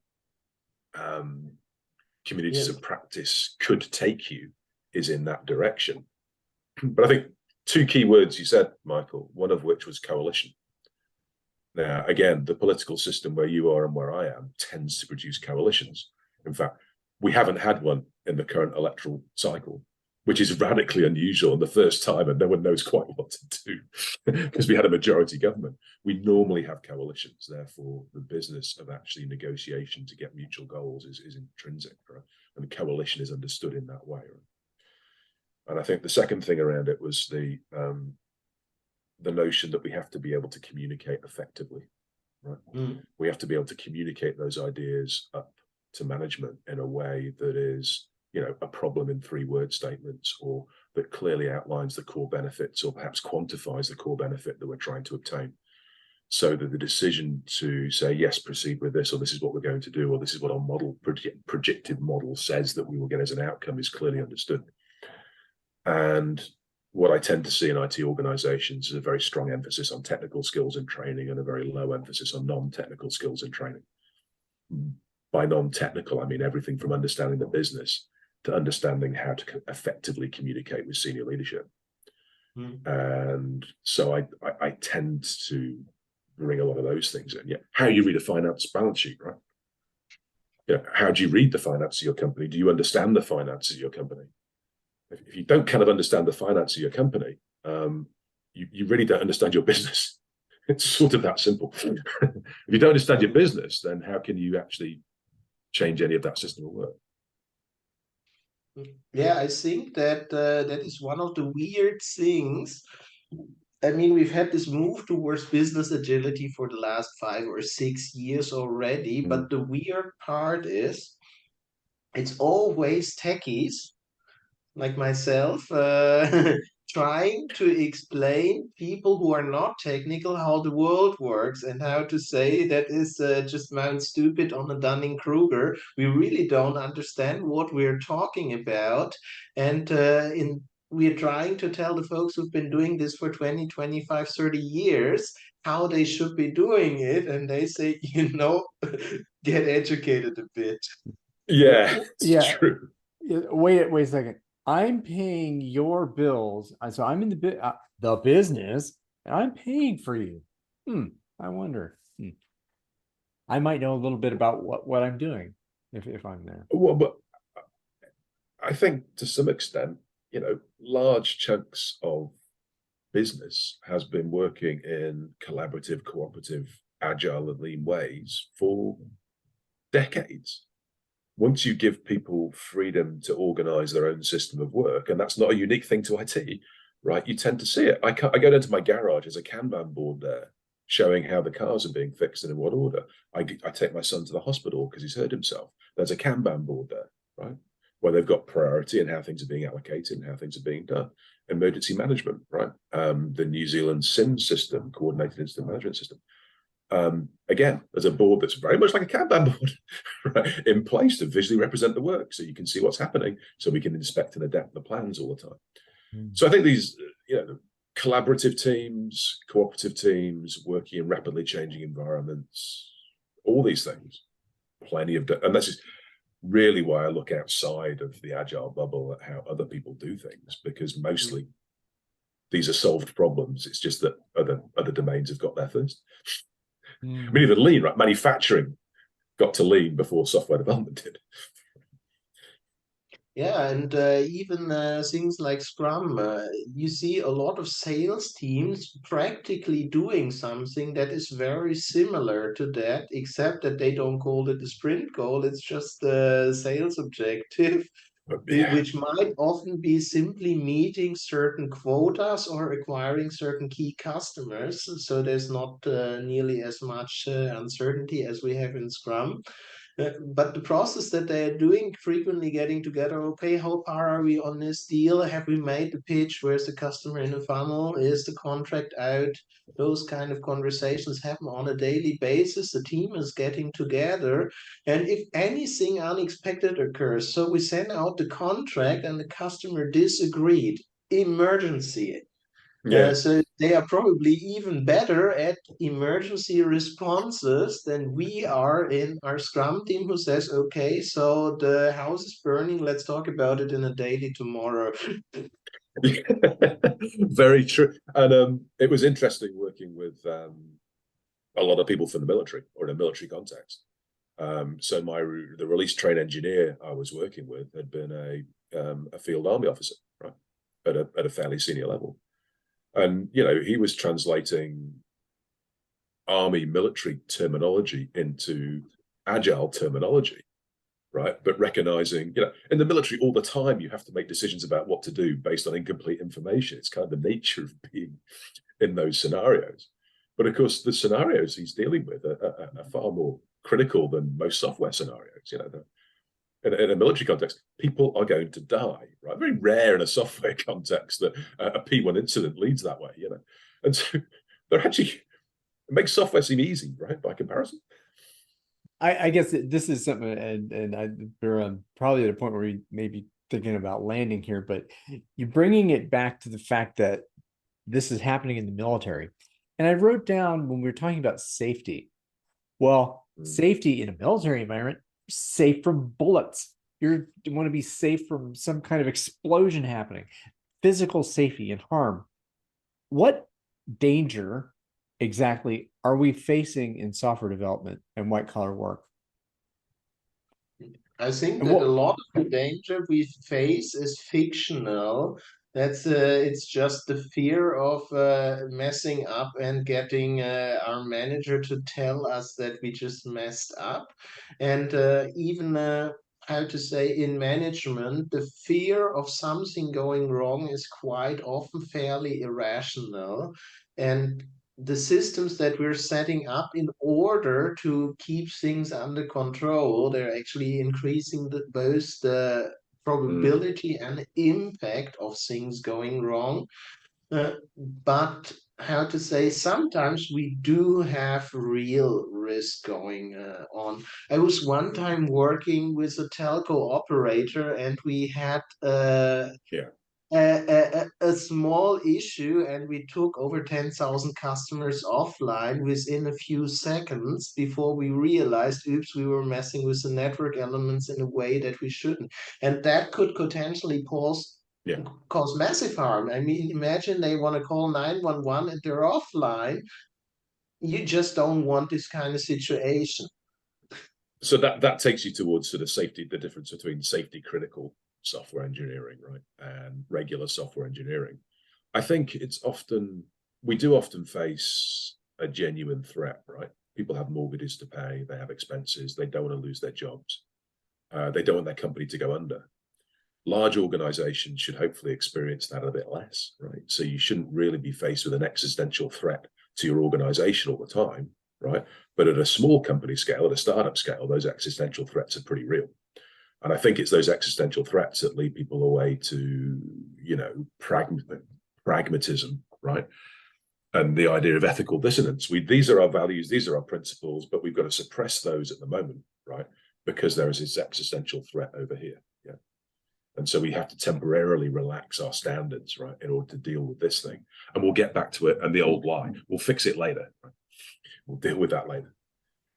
communities Yes. of practice could take you, is in that direction. But I think two key words you said, Michael, one of which was coalition. Now, again, the political system where you are and where I am tends to produce coalitions. In fact, we haven't had one in the current electoral cycle, which is radically unusual and the first time, and no one knows quite what to do because we had a majority government. We normally have coalitions. Therefore, the business of actually negotiation to get mutual goals is intrinsic, right? And the coalition is understood in that way. Right? And I think the second thing around it was the notion that we have to be able to communicate effectively, right? Mm. We have to be able to communicate those ideas up to management in a way that is, a problem in 3-word statements, or that clearly outlines the core benefits, or perhaps quantifies the core benefit that we're trying to obtain, so that the decision to say, yes, proceed with this, or this is what we're going to do, or this is what our projected model says that we will get as an outcome, is clearly understood. And what I tend to see in IT organizations is a very strong emphasis on technical skills and training, and a very low emphasis on non-technical skills and training. By non-technical, I mean everything from understanding the business to understanding how to effectively communicate with senior leadership. And so I tend to bring a lot of those things in. Yeah, how you read a finance balance sheet, right? How do you read the finance of your company? Do you understand the finances of your company? If you don't kind of understand the finance of your company, you really don't understand your business. It's sort of that simple. If you don't understand your business, then how can you actually change any of that system of work? Yeah, I think that that is one of the weird things. I mean, we've had this move towards business agility for the last 5 or 6 years already, Mm. but the weird part is it's always techies like myself, trying to explain people who are not technical how the world works and how to say that is just Mount Stupid on a Dunning-Kruger. We really don't understand what we're talking about. And we're trying to tell the folks who've been doing this for 20, 25, 30 years how they should be doing it. And they say, get educated a bit. Yeah, it's Yeah. true. Wait a second. I'm paying your bills. So I'm in the business, and I'm paying for you. I wonder. I might know a little bit about what I'm doing if I'm there. Well, but I think to some extent, large chunks of business has been working in collaborative, cooperative, agile, and lean ways for decades. Once you give people freedom to organize their own system of work, and that's not a unique thing to IT, right? You tend to see it. I go down to my garage, there's a Kanban board there showing how the cars are being fixed and in what order. I take my son to the hospital because he's hurt himself. There's a Kanban board there, right? Where they've got priority and how things are being allocated and how things are being done. Emergency management, right? The New Zealand SIM system, coordinated incident management system. Again, there's a board that's very much like a Kanban board, right, in place to visually represent the work so you can see what's happening, so we can inspect and adapt the plans all the time. So I think these, collaborative teams, cooperative teams, working in rapidly changing environments, all these things, plenty of, and this is really why I look outside of the agile bubble at how other people do things, because mostly these are solved problems. It's just that other domains have got there first. I mean, even lean, right? Manufacturing got to lean before software development did. Yeah, and even things like Scrum, you see a lot of sales teams practically doing something that is very similar to that, except that they don't call it a sprint goal, it's just a sales objective, Yeah. which might often be simply meeting certain quotas or acquiring certain key customers. So there's not nearly as much uncertainty as we have in Scrum. But the process that they're doing, frequently getting together, okay, how far are we on this deal? Have we made the pitch? Where's the customer in the funnel? Is the contract out? Those kind of conversations happen on a daily basis. The team is getting together. And if anything unexpected occurs, so we send out the contract and the customer disagreed, emergency. Yeah. So they are probably even better at emergency responses than we are in our Scrum team, who says, okay, so the house is burning, let's talk about it in a daily tomorrow. Very true. And it was interesting working with a lot of people from the military or in a military context. So the release train engineer I was working with had been a field army officer, right, at a fairly senior level. And, he was translating army military terminology into agile terminology, right? But recognizing, in the military all the time, you have to make decisions about what to do based on incomplete information. It's kind of the nature of being in those scenarios. But of course, the scenarios he's dealing with are far more critical than most software scenarios. In a military context, people are going to die, right? Very rare in a software context that a P1 incident leads that way, And so they're actually, it makes software seem easy, right, by comparison. I guess this is something, we're probably at a point where we may be thinking about landing here, but you're bringing it back to the fact that this is happening in the military. And I wrote down when we were talking about safety. Well, safety in a military environment, safe from bullets. You want to be safe from some kind of explosion happening, physical safety and harm. What danger exactly are we facing in software development and white collar work? I think And that a what lot of the danger we face is fictional. That's it's just the fear of messing up and getting our manager to tell us that we just messed up. And even how to say, in management, the fear of something going wrong is quite often fairly irrational. And the systems that we're setting up in order to keep things under control, they're actually increasing both the Mm. probability and impact of things going wrong. But how to say, sometimes we do have real risk going on. I was one time working with a telco operator, and we had Yeah. a small issue, and we took over 10,000 customers offline within a few seconds before we realized, oops, we were messing with the network elements in a way that we shouldn't. And that could potentially Yeah. cause massive harm. I mean, imagine they want to call 911 and they're offline. You just don't want this kind of situation. So that takes you towards sort of safety, the difference between safety critical software engineering, right, and regular software engineering. I think we do often face a genuine threat, right? People have mortgages to pay, they have expenses, they don't want to lose their jobs, they don't want their company to go under. Large organizations should hopefully experience that a bit less, right? So you shouldn't really be faced with an existential threat to your organization all the time, right? But at a small company scale, at a startup scale, those existential threats are pretty real. And I think it's those existential threats that lead people away to, pragmatism, right? And the idea of ethical dissonance. These are our values, these are our principles, but we've got to suppress those at the moment, right? Because there is this existential threat over here. Yeah. And so we have to temporarily relax our standards, right, in order to deal with this thing. And we'll get back to it. And the old lie, we'll fix it later. Right? We'll deal with that later.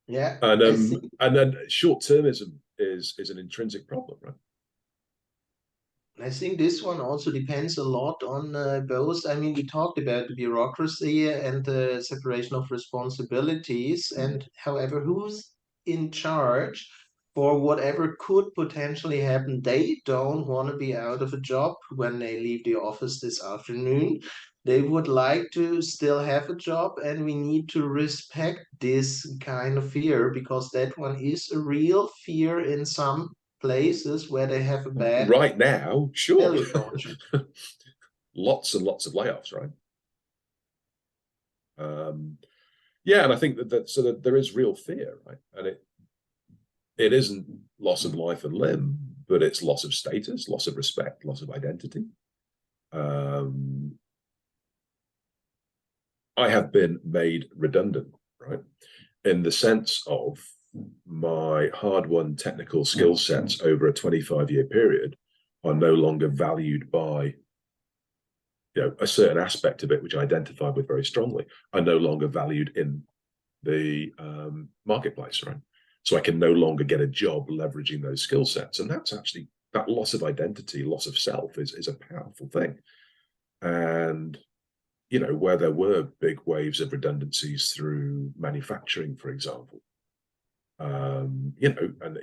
Yeah, And then short-termism is an intrinsic problem, right? I think this one also depends a lot on both. I mean, we talked about the bureaucracy and the separation of responsibilities, and however, who's in charge for whatever could potentially happen? They don't want to be out of a job when they leave the office this afternoon. They would like to still have a job, and we need to respect this kind of fear, because that one is a real fear in some places where they have a bad Right now, sure. value culture. Lots and lots of layoffs, right? Yeah, and I think that there is real fear, right? And it isn't loss of life and limb, but it's loss of status, loss of respect, loss of identity. I have been made redundant, right? In the sense of my hard-won technical skill sets over a 25-year period are no longer valued by a certain aspect of it, which I identified with very strongly, are no longer valued in the marketplace, right? So I can no longer get a job leveraging those skill sets. And that's actually, that loss of identity, loss of self is a powerful thing. And, where there were big waves of redundancies through manufacturing, for example, and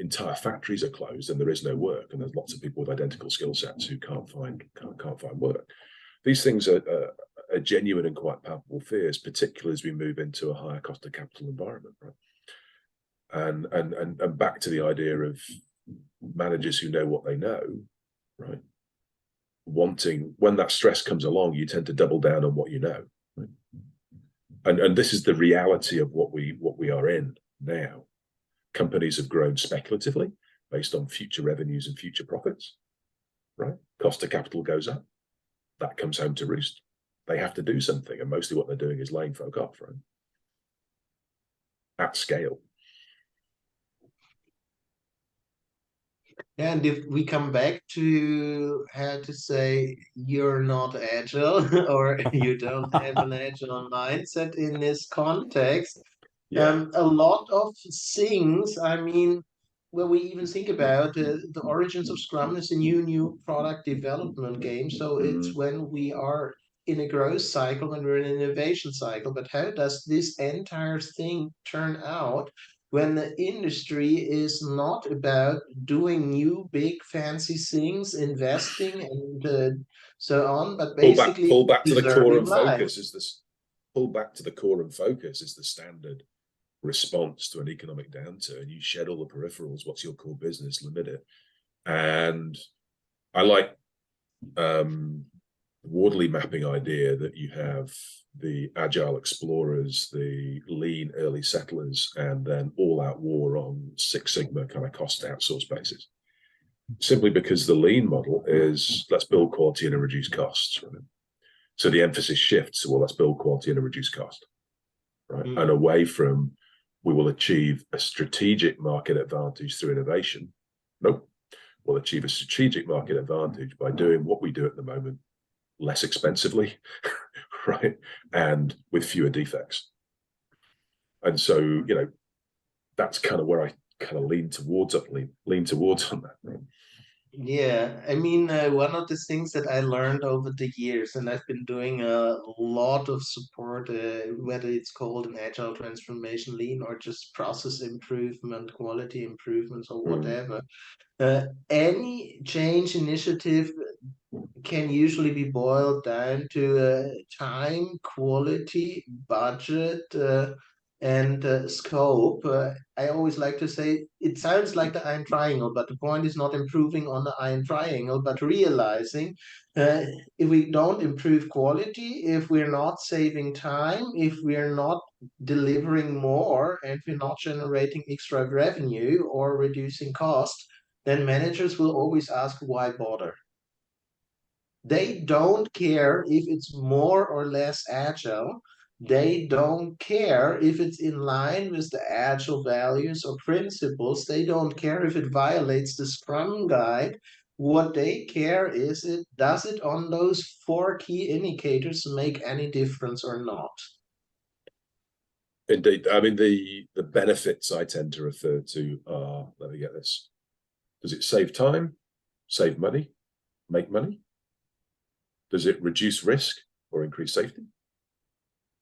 entire factories are closed and there is no work, and there's lots of people with identical skill sets who can't find work. These things are genuine and quite palpable fears, particularly as we move into a higher cost of capital environment, right? And back to the idea of managers who know what they know, right? Wanting, when that stress comes along, you tend to double down on what you know, right? And this is the reality of what we are in now. Companies have grown speculatively based on future revenues and future profits, right? Cost of capital goes up. That comes home to roost. They have to do something, and mostly what they're doing is laying folk off, right? At scale. And if we come back to how to say you're not agile or you don't have an agile mindset in this context, Yeah. a lot of things, I mean, when we even think about the origins of Scrum is a new product development game. So it's when we are in a growth cycle, when we're in an innovation cycle. But how does this entire thing turn out when the industry is not about doing new, big, fancy things, investing and so on, but Pull basically back to the core preserving and life. focus is this. Pull back to the core and focus is the standard response to an economic downturn. You shed all the peripherals. What's your core business? Limit it. And I like Wardley mapping idea that you have the agile explorers, the lean early settlers, and then all out war on Six Sigma kind of cost outsource basis. Simply because the lean model is let's build quality and reduce costs. Right? So the emphasis shifts to, well, let's build quality and reduce cost, right? And away from we will achieve a strategic market advantage through innovation. Nope. We'll achieve a strategic market advantage by doing what we do at the moment less expensively, right? And with fewer defects. And so, you know, that's kind of where I kind of lean towards on that, right? Yeah, I mean, one of the things that I learned over the years, and I've been doing a lot of support, whether it's called an agile transformation, lean, or just process improvement, quality improvements, or whatever. Any change initiative can usually be boiled down to time, quality, budget, and scope. I always like to say it sounds like the iron triangle, but the point is not improving on the iron triangle, but realizing uh, if we don't improve quality, if we're not saving time, if we're not delivering more, and we're not generating extra revenue or reducing cost, then managers will always ask, why bother? They don't care if it's more or less agile. They don't care if it's in line with the agile values or principles. They don't care if it violates the Scrum guide. What they care is it does it on those four key indicators make any difference or not? Indeed. I mean, the benefits I tend to refer to are, let me get this. Does it save time, save money, make money? Does it reduce risk or increase safety?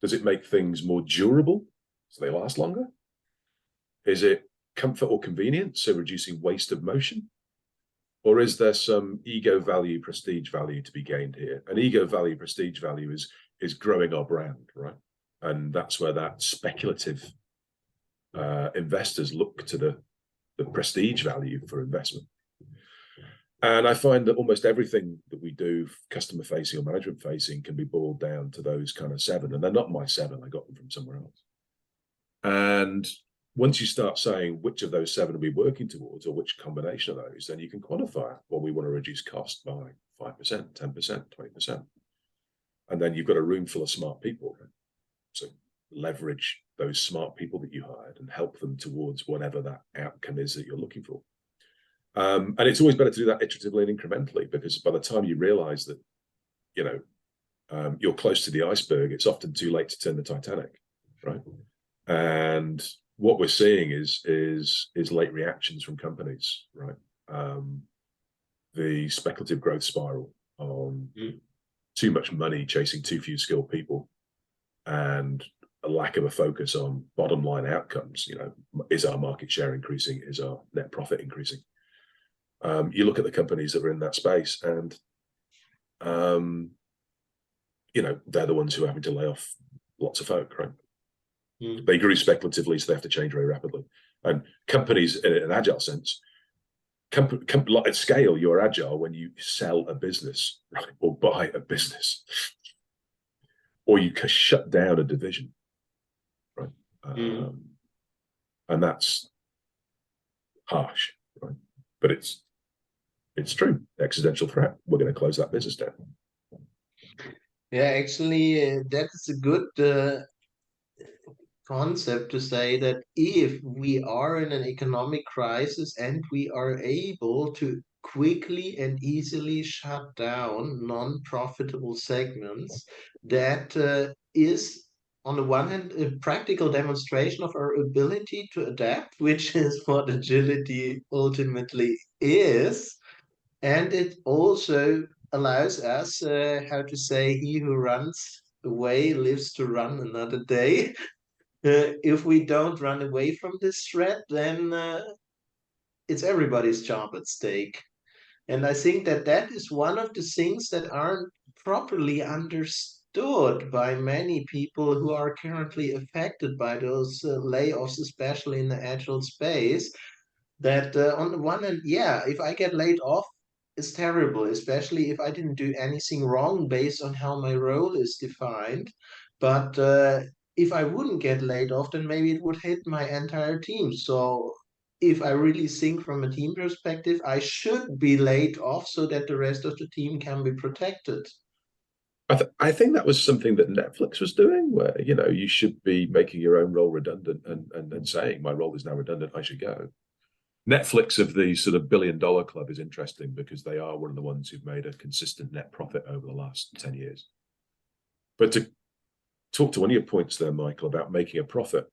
Does it make things more durable so they last longer? Is it comfort or convenience, so reducing waste of motion? Or is there some ego value, prestige value to be gained here? And ego value, prestige value is growing our brand, right? And that's where that speculative investors look to the prestige value for investment. And I find that almost everything that we do, customer facing or management facing, can be boiled down to those kind of seven. And they're not my seven, I got them from somewhere else. And once you start saying which of those seven are we working towards, or which combination of those, then you can quantify it. Well, we want to reduce cost by 5%, 10%, 20%. And then you've got a room full of smart people. So leverage those smart people that you hired and help them towards whatever that outcome is that you're looking for. And it's always better to do that iteratively and incrementally, because by the time you realize that, you know, you're close to the iceberg, it's often too late to turn the Titanic, right? And what we're seeing is late reactions from companies, right? The speculative growth spiral on too much money chasing too few skilled people, and a lack of a focus on bottom line outcomes. You know, is our market share increasing? Is our net profit increasing? You look at the companies that are in that space, and you know, they're the ones who are having to lay off lots of folk, right? They grew speculatively, so they have to change very rapidly. And companies, in an agile sense, at scale, you're agile when you sell a business, right, or buy a business, or you shut down a division, right? And that's harsh, right? But it's true. Existential threat. We're going to close that business down. Yeah, actually, that is a good concept to say that if we are in an economic crisis and we are able to quickly and easily shut down non-profitable segments, that is on the one hand a practical demonstration of our ability to adapt, which is what agility ultimately is. And it also allows us, how to say, he who runs away lives to run another day. If we don't run away from this threat, then it's everybody's job at stake. And I think that that is one of the things that aren't properly understood by many people who are currently affected by those layoffs, especially in the agile space. That on the one hand, yeah, if I get laid off, it's terrible, especially if I didn't do anything wrong based on how my role is defined. But if I wouldn't get laid off, then maybe it would hit my entire team. So if I really think from a team perspective, I should be laid off so that the rest of the team can be protected. I think that was something that Netflix was doing, where you should be making your own role redundant and then saying my role is now redundant, I should go. Netflix of the sort of $1 billion club is interesting because they are one of the ones who've made a consistent net profit over the last 10 years. But to talk to one of your points there, Michael, about making a profit,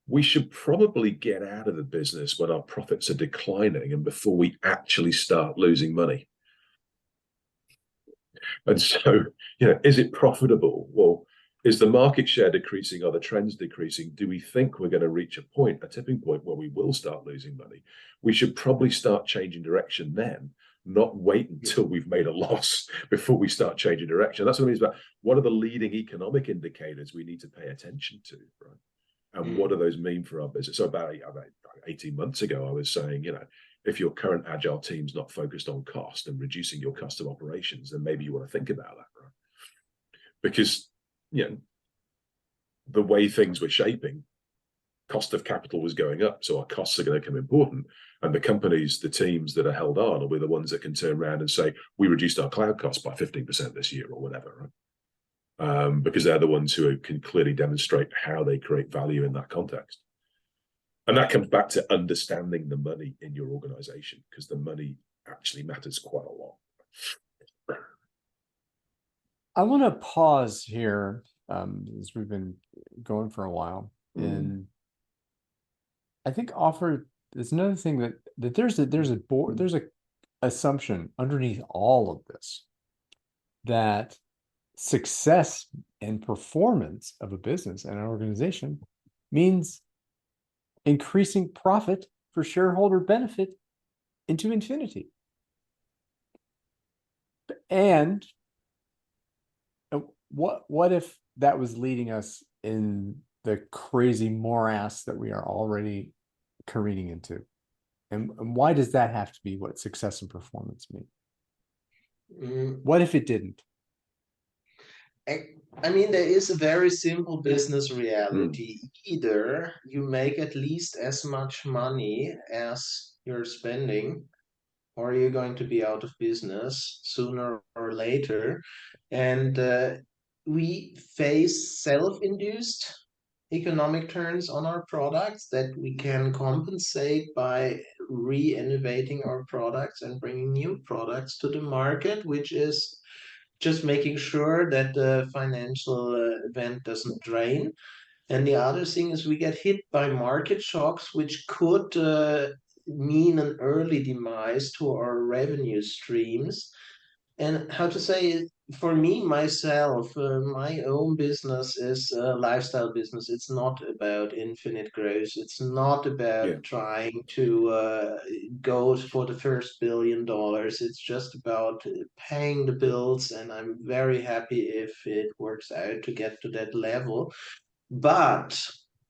we should probably get out of the business when our profits are declining and before we actually start losing money. And so, is it profitable? Well, is the market share decreasing? Are the trends decreasing? Do we think we're going to reach a tipping point where we will start losing money? We should probably start changing direction then, not wait until we've made a loss before we start changing direction. That's what it means about what are the leading economic indicators we need to pay attention to, right? And what do those mean for our business? So about 18 months ago, I was saying, if your current agile team's not focused on cost and reducing your cost of operations, then maybe you want to think about that, right? Because, the way things were shaping, cost of capital was going up, so our costs are going to become important. And the companies, the teams that are held on, will be the ones that can turn around and say, we reduced our cloud costs by 15% this year or whatever, right? Because they're the ones who can clearly demonstrate how they create value in that context. And that comes back to understanding the money in your organization, because the money actually matters quite a lot. I want to pause here, as we've been going for a while, and I think there's another thing that there's a assumption underneath all of this that success and performance of a business and an organization means increasing profit for shareholder benefit into infinity. And what if that was leading us in the crazy morass that we are already careening into? And why does that have to be what success and performance mean? What if it didn't? I mean, there is a very simple business reality. Either you make at least as much money as you're spending, or you're going to be out of business sooner or later. And we face self-induced economic turns on our products that we can compensate by re-innovating our products and bringing new products to the market, which is just making sure that the financial event doesn't drain. And the other thing is we get hit by market shocks, which could mean an early demise to our revenue streams. And how to say, for me, myself, my own business is a lifestyle business. It's not about infinite growth. It's not about trying to go for the first $1 billion. It's just about paying the bills. And I'm very happy if it works out to get to that level. But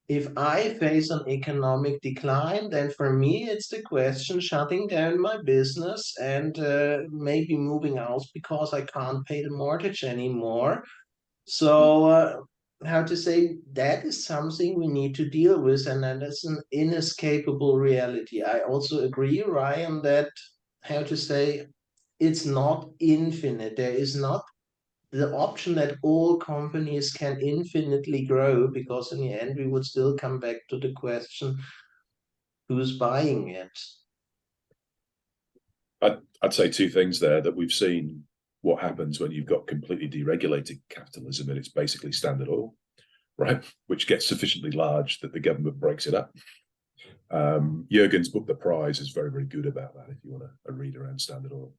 if I face an economic decline, then for me, it's the question shutting down my business and maybe moving out because I can't pay the mortgage anymore. So, how to say, that is something we need to deal with, and that is an inescapable reality. I also agree, Ryan, that how to say, it's not infinite. There is not the option that all companies can infinitely grow, because in the end we would still come back to the question, who's buying it? I'd say two things there, that we've seen what happens when you've got completely deregulated capitalism and it's basically Standard Oil, right? Which gets sufficiently large that the government breaks it up. Jürgen's book, The Prize, is very, very good about that if you want a read around Standard Oil.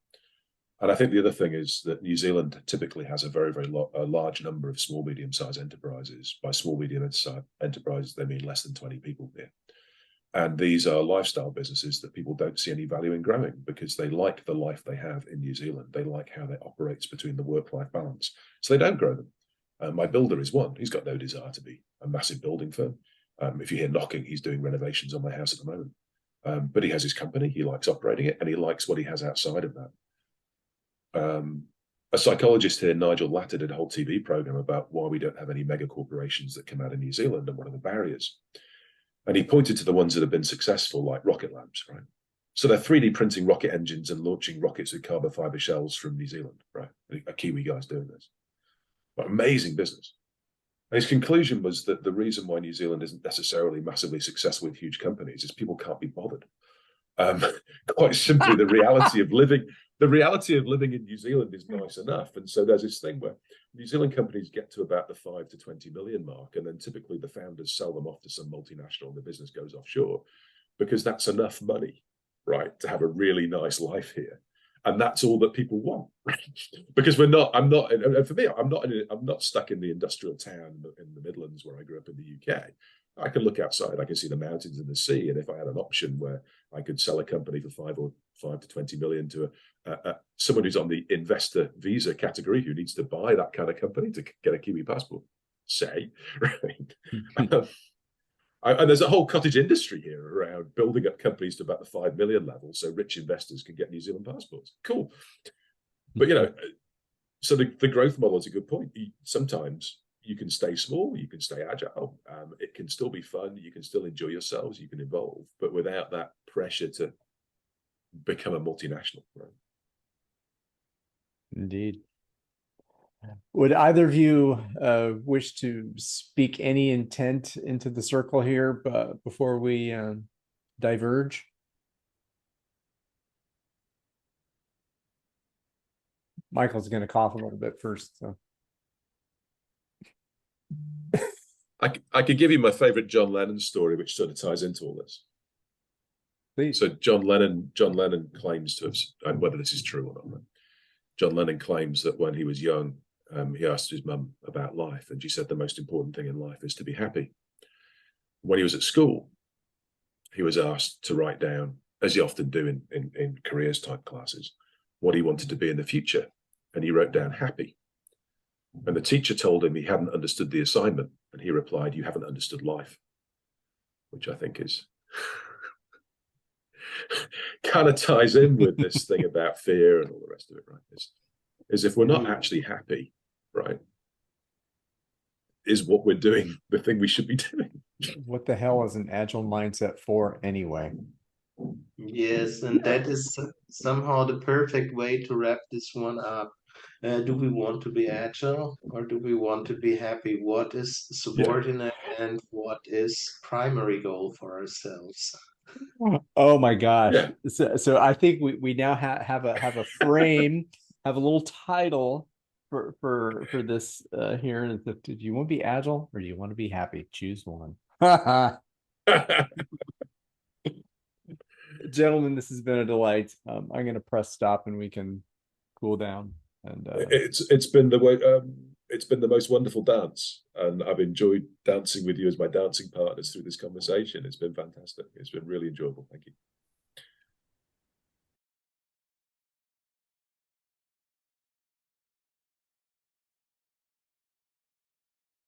And I think the other thing is that New Zealand typically has a very, very large number of small, medium-sized enterprises. By small, medium-sized enterprises, they mean less than 20 people here. And these are lifestyle businesses that people don't see any value in growing because they like the life they have in New Zealand. They like how that operates between the work-life balance. So they don't grow them. My builder is one. He's got no desire to be a massive building firm. If you hear knocking, he's doing renovations on my house at the moment. But he has his company. He likes operating it, and he likes what he has outside of that. A psychologist here, Nigel Latta, did a whole TV program about why we don't have any mega corporations that come out of New Zealand and what are the barriers. And he pointed to the ones that have been successful, like rocket labs, right? So they're 3D printing rocket engines and launching rockets with carbon fiber shells from New Zealand, right? A Kiwi guy's doing this. But amazing business. And his conclusion was that the reason why New Zealand isn't necessarily massively successful with huge companies is people can't be bothered. Quite simply, the reality of living in New Zealand is nice enough. And so there's this thing where New Zealand companies get to about the 5 to 20 million mark, and then typically the founders sell them off to some multinational and the business goes offshore because that's enough money, right, to have a really nice life here. And that's all that people want, right? Because for me, I'm not stuck in the industrial town in the Midlands where I grew up in the UK. I can look outside, I can see the mountains and the sea. And if I had an option where I could sell a company for 5 to 20 million to someone who's on the investor visa category who needs to buy that kind of company to get a Kiwi passport, say, right? And there's a whole cottage industry here around building up companies to about the 5 million level so rich investors can get New Zealand passports. Cool. But, so the growth model is a good point. Sometimes you can stay small, you can stay agile. It can still be fun. You can still enjoy yourselves. You can evolve, but without that pressure to become a multinational. Right? Indeed. Would either of you wish to speak any intent into the circle here before we diverge? Michael's going to cough a little bit first. So. I could give you my favorite John Lennon story, which sort of ties into all this. Please. So John Lennon claims to have, whether this is true or not, right? John Lennon claims that when he was young, he asked his mum about life, and she said the most important thing in life is to be happy. When he was at school, he was asked to write down, as you often do in careers type classes, what he wanted to be in the future, and he wrote down happy. And the teacher told him he hadn't understood the assignment, and he replied, "You haven't understood life," which I think is kind of ties in with this thing about fear and all the rest of it, right? Is if we're not actually happy, right, is what we're doing the thing we should be doing. What the hell is an agile mindset for anyway? Yes, and that is somehow the perfect way to wrap this one up. Do we want to be agile or do we want to be happy? What is subordinate and what is primary goal for ourselves? Oh my gosh. Yeah. So I think we now have a frame, have a little title for this here. Do you want to be agile or do you want to be happy? Choose one. Gentlemen, this has been a delight. I'm going to press stop and we can cool down. And it's been the way. It's been the most wonderful dance, and I've enjoyed dancing with you as my dancing partners through this conversation. It's been fantastic. It's been really enjoyable. Thank you.